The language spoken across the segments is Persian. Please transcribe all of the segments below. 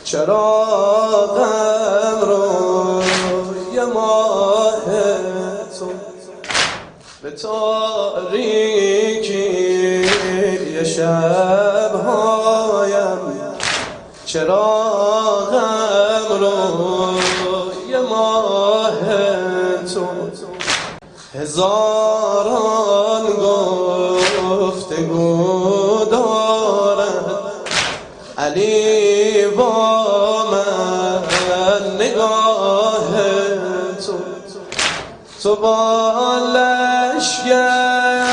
چراغم روی ماه تو به تاریکی شبهایم، چراغم روی ماه تو هزاران گفتگو دارد علی با من، نگاه تو با لشگر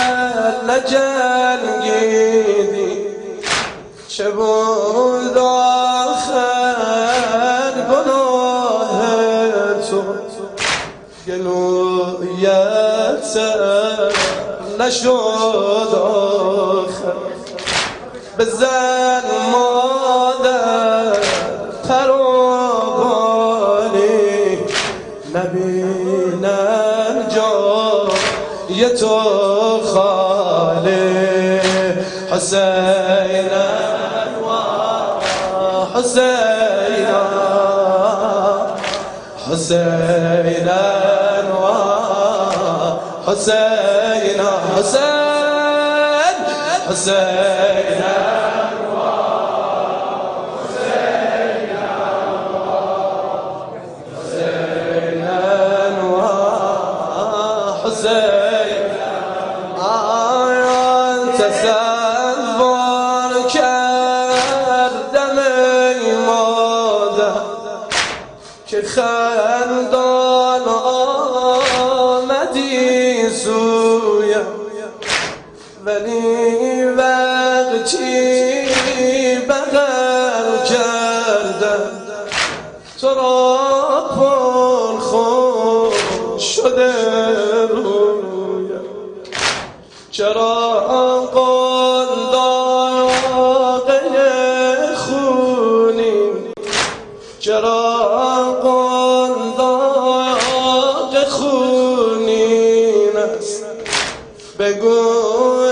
نجنگیدی، چه بود آخر گناه تو؟ گلویت سر نشد آخر، بزن مادر تروانی، نبینم جای تو خالی. حسینا و حسینا، حسینا و حسینا، حسین حسینا تصور کردم ای مادر که خندان آمدی سویم، ولی وقتی بغل کردم تو را پر خون شده رویم. چرا قنداق خونی، چرا قنداق خونین است؟ بگو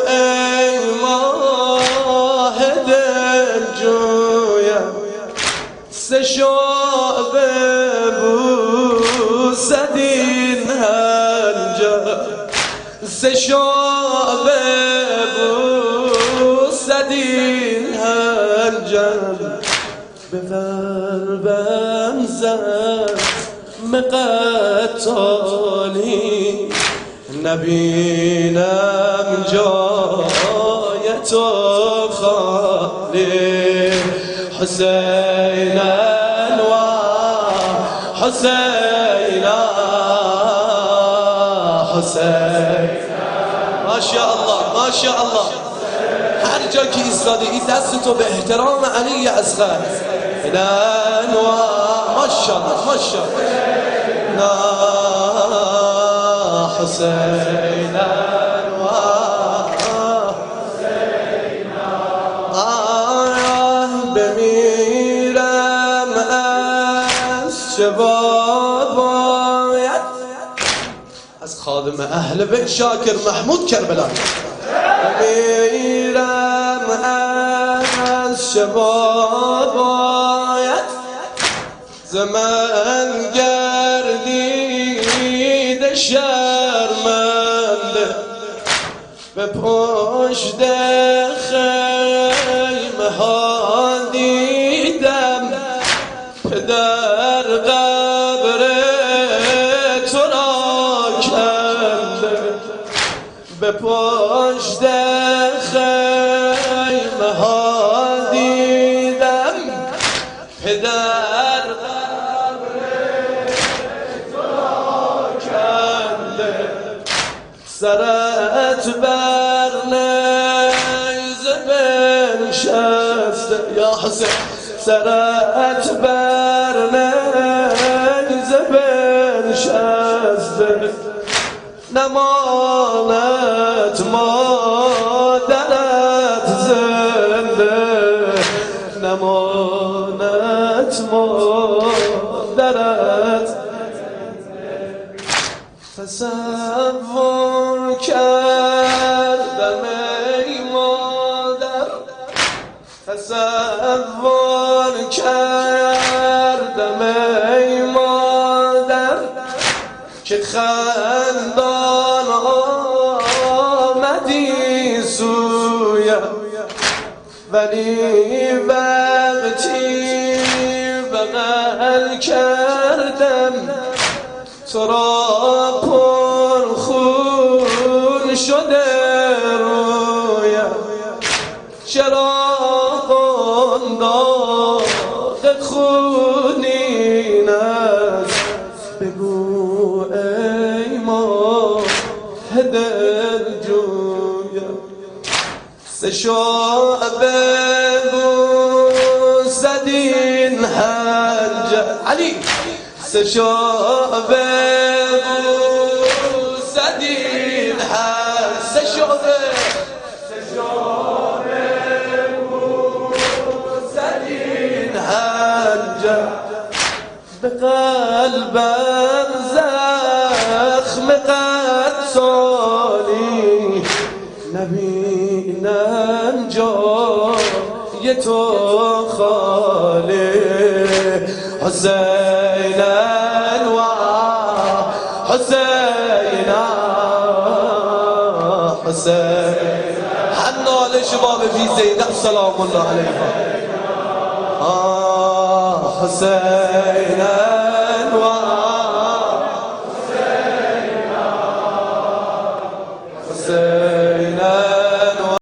ای ماه دل جویم، سه شعبه بوسد این حنجر، سه شعبه بوسد این حنجر، به قلبم زخم قتالی، نبینم جای تو خالی. حسینا و حسینا، حسینا، ماشاءالله ماشاءالله. هر جا که ایستادی این دست تو به احترام علی اصغر، ماشاءالله ماشاءالله. حسینا و حسینا، بمیرم از چه باید؟ از خادم اهل بیت شاکر محمود کربلا. بمیرم از چه باید؟ ز من گردیده شرمنده، به پشت خیمه ها دیدم پدر قبر تو را کنده، به پشت خیمه ها دیدم پدر قبر تو را کنده، سرت بر نیزه بنشسته یا حسین، سرت بر نیزه بنشسته، نماند مادرت زنده، نماند مادرت. تصور کردم ای مادر، تصور کردم ای مادر که خندان آمدی سویم، ولی وقتی بغل کردم تو را پر خون شده رویم، چرا داغ خونین است بگو ای ماه دلجویم. سه شعبه بود زدین حنجر علی، سه شعبه بود زدین حنجر، سه شعبه بود زدین حنجر، به قلبم زخم قتالی نبینم جای تو خالی. حسینا و حسینا حسین حنال شباب فی زینب سلام الله علیها. حسینا و